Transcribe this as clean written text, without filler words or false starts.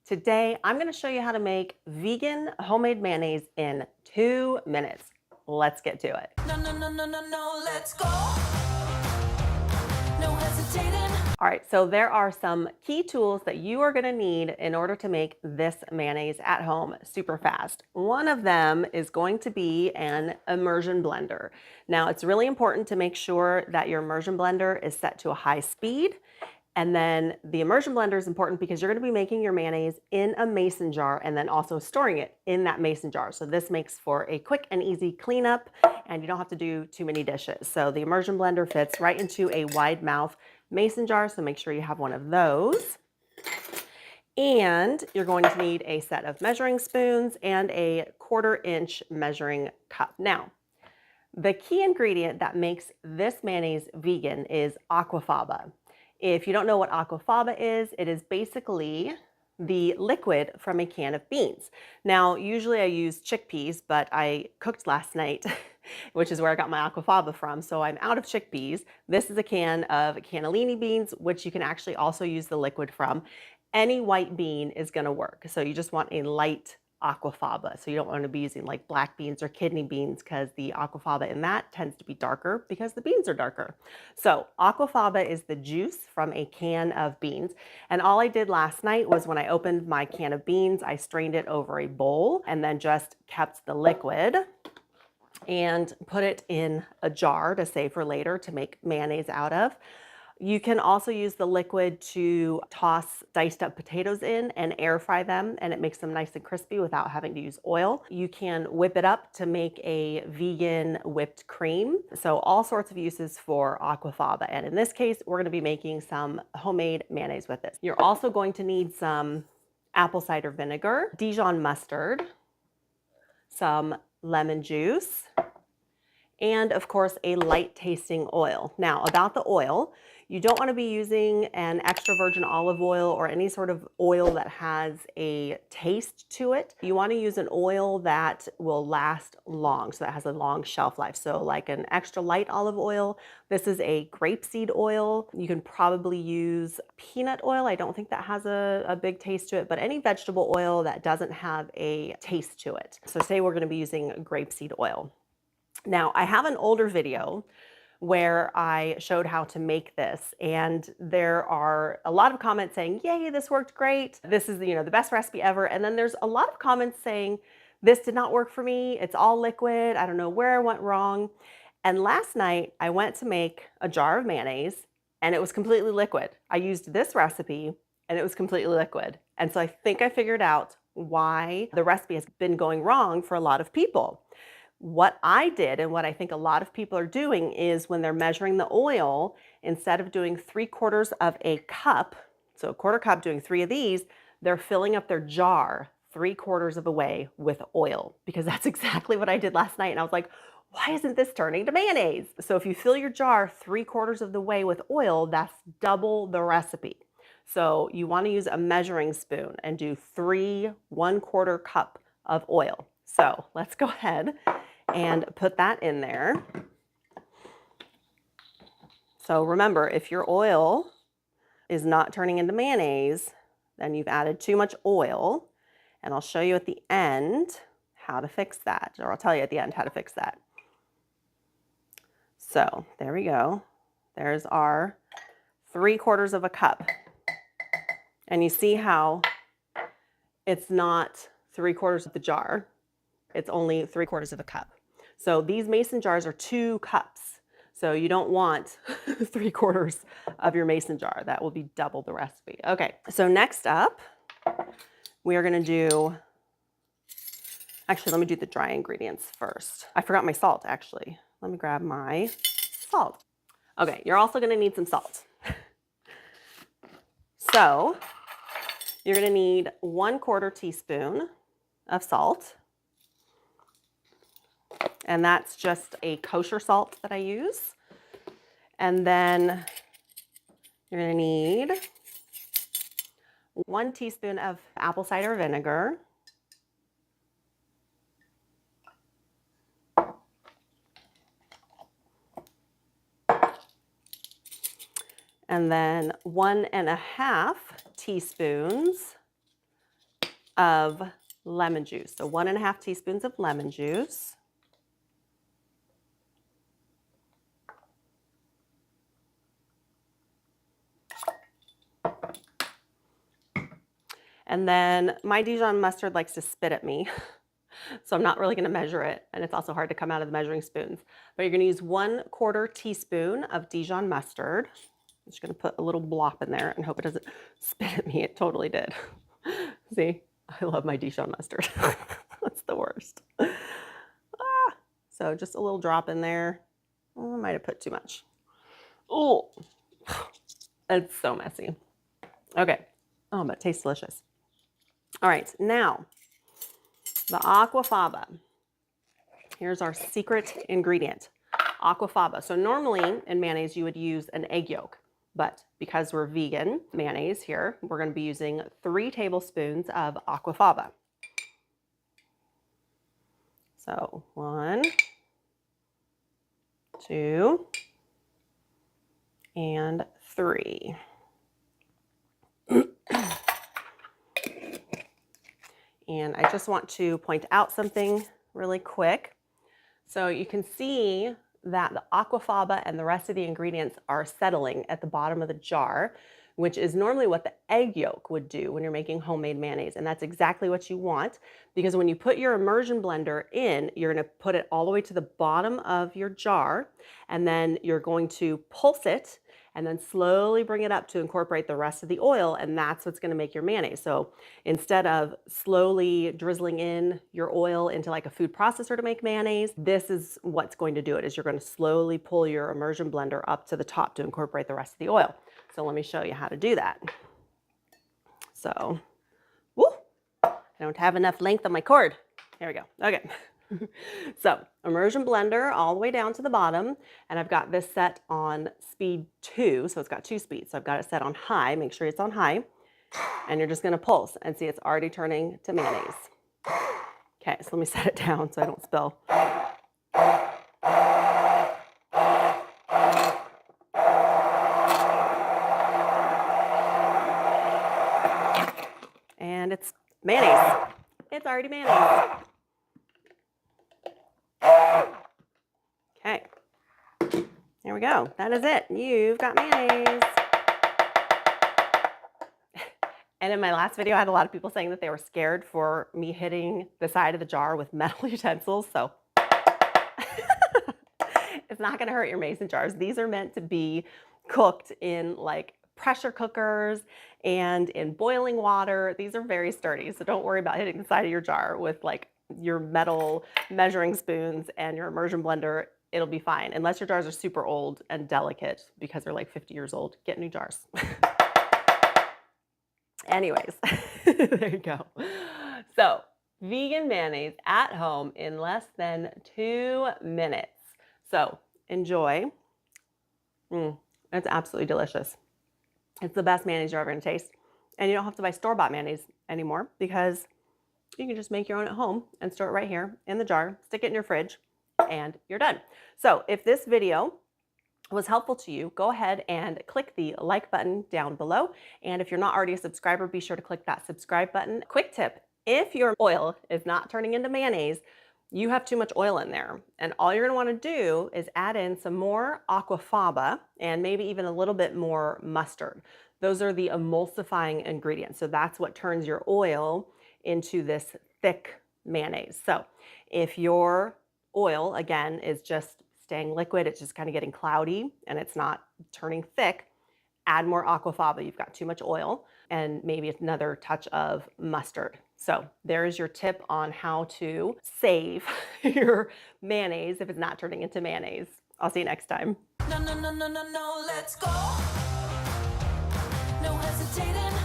Today, I'm going to show you how to make vegan homemade mayonnaise in 2 minutes. Let's get to it. No, let's go. No hesitating. All right, so there are some key tools that you are going to need in order to make this mayonnaise at home super fast. One of them is going to be an immersion blender. Now, it's really important to make sure that your immersion blender is set to a high speed. And then the immersion blender is important because you're going to be making your mayonnaise in a mason jar and then also storing it in that mason jar. So this makes for a quick and easy cleanup and you don't have to do too many dishes. So the immersion blender fits right into a wide mouth mason jar. So make sure you have one of those. And you're going to need a set of measuring spoons and a 1/4-inch measuring cup. Now, the key ingredient that makes this mayonnaise vegan is aquafaba. If you don't know what aquafaba is, it is basically the liquid from a can of beans. Now, usually I use chickpeas, but I cooked last night, which is where I got my aquafaba from. So I'm out of chickpeas. This is a can of cannellini beans, which you can actually also use the liquid from. Any white bean is going to work. So you just want a light aquafaba. So you don't want to be using like black beans or kidney beans because the aquafaba in that tends to be darker because the beans are darker. So aquafaba is the juice from a can of beans. And all I did last night was when I opened my can of beans, I strained it over a bowl and then just kept the liquid and put it in a jar to save for later to make mayonnaise out of. You can also use the liquid to toss diced up potatoes in and air fry them, and it makes them nice and crispy without having to use oil. You can whip it up to make a vegan whipped cream. So all sorts of uses for aquafaba. And in this case, we're going to be making some homemade mayonnaise with this. You're also going to need some apple cider vinegar, Dijon mustard, some lemon juice, and of course a light tasting oil. Now about the oil, you don't want to be using an extra virgin olive oil or any sort of oil that has a taste to it. You want to use an oil that will last long, so that has a long shelf life. So like an extra light olive oil. This is a grapeseed oil. You can probably use peanut oil. I don't think that has a big taste to it, but any vegetable oil that doesn't have a taste to it. So say we're going to be using grapeseed oil. Now, I have an older video where I showed how to make this, and there are a lot of comments saying, yay, this worked great. This is, the best recipe ever. And then there's a lot of comments saying, this did not work for me. It's all liquid. I don't know where I went wrong. And last night I went to make a jar of mayonnaise and it was completely liquid. I used this recipe and it was completely liquid. And so I think I figured out why the recipe has been going wrong for a lot of people. What I did and what I think a lot of people are doing is when they're measuring the oil, instead of doing 3/4 of a cup, so a 1/4 cup doing 3 of these, they're filling up their jar 3/4 of the way with oil, because that's exactly what I did last night. And I was like, why isn't this turning to mayonnaise? So if you fill your jar 3/4 of the way with oil, that's double the recipe. So you want to use a measuring spoon and do 3 1/4 cup of oil. So let's go ahead and put that in there. So remember, if your oil is not turning into mayonnaise, then you've added too much oil. And I'll show you at the end how to fix that, or I'll tell you at the end how to fix that. So there we go. There's our 3/4 of a cup. And you see how it's not 3/4 of the jar. It's only 3/4 of a cup. So these mason jars are 2 cups. So you don't want 3/4 of your mason jar. That will be double the recipe. Okay, so next up, we are gonna do, actually, let me do the dry ingredients first. I forgot my salt, actually. Let me grab my salt. Okay, you're also gonna need some salt. So you're gonna need 1/4 teaspoon of salt. And that's just a kosher salt that I use. And then you're gonna need 1 teaspoon of apple cider vinegar. And then 1 1/2 teaspoons of lemon juice. So 1.5 teaspoons of lemon juice. And then my Dijon mustard likes to spit at me, so I'm not really gonna measure it, and it's also hard to come out of the measuring spoons. But you're gonna use 1/4 teaspoon of Dijon mustard. I'm just gonna put a little blop in there and hope it doesn't spit at me. It totally did. See, I love my Dijon mustard. That's the worst. So just a little drop in there. Oh, I might have put too much. Oh, it's so messy. Okay. Oh, but it tastes delicious. All right, now the aquafaba. Here's our secret ingredient, aquafaba. So normally in mayonnaise you would use an egg yolk, but because we're vegan mayonnaise here, we're going to be using 3 tablespoons of aquafaba. So 1, 2, and 3. And I just want to point out something really quick. So you can see that the aquafaba and the rest of the ingredients are settling at the bottom of the jar, which is normally what the egg yolk would do when you're making homemade mayonnaise. And that's exactly what you want, because when you put your immersion blender in, you're gonna put it all the way to the bottom of your jar, and then you're going to pulse it and then slowly bring it up to incorporate the rest of the oil, and that's what's gonna make your mayonnaise. So instead of slowly drizzling in your oil into like a food processor to make mayonnaise, this is what's going to do it, is you're gonna slowly pull your immersion blender up to the top to incorporate the rest of the oil. So let me show you how to do that. So, woo, I don't have enough length on my cord. Here we go. Okay. So immersion blender all the way down to the bottom, and I've got this set on speed 2, so it's got 2 speeds. So I've got it set on high. Make sure it's on high, and you're just going to pulse and see it's already turning to mayonnaise. Okay, so let me set it down so I don't spill. And it's mayonnaise. It's already mayonnaise. Okay, there we go. That is it. You've got mayonnaise. And in my last video, I had a lot of people saying that they were scared for me hitting the side of the jar with metal utensils. So it's not going to hurt your mason jars. These are meant to be cooked in like pressure cookers and in boiling water. These are very sturdy, so don't worry about hitting the side of your jar with like your metal measuring spoons and your immersion blender. It'll be fine, unless your jars are super old and delicate because they're like 50 years old. Get new jars. Anyways, there you go. So vegan mayonnaise at home in less than 2 minutes. So enjoy. It's absolutely delicious. It's the best mayonnaise you're ever gonna taste. And you don't have to buy store-bought mayonnaise anymore, because you can just make your own at home and store it right here in the jar, stick it in your fridge, and you're done. So if this video was helpful to you, go ahead and click the like button down below. And if you're not already a subscriber, be sure to click that subscribe button. Quick tip, if your oil is not turning into mayonnaise, you have too much oil in there. And all you're gonna wanna do is add in some more aquafaba and maybe even a little bit more mustard. Those are the emulsifying ingredients. So that's what turns your oil into this thick mayonnaise. So if your oil, again, is just staying liquid, it's just kind of getting cloudy and it's not turning thick, add more aquafaba. You've got too much oil, and maybe another touch of mustard. So there's your tip on how to save your mayonnaise if it's not turning into mayonnaise. I'll see you next time. No, no, no, no, no, no, let's go. No hesitating.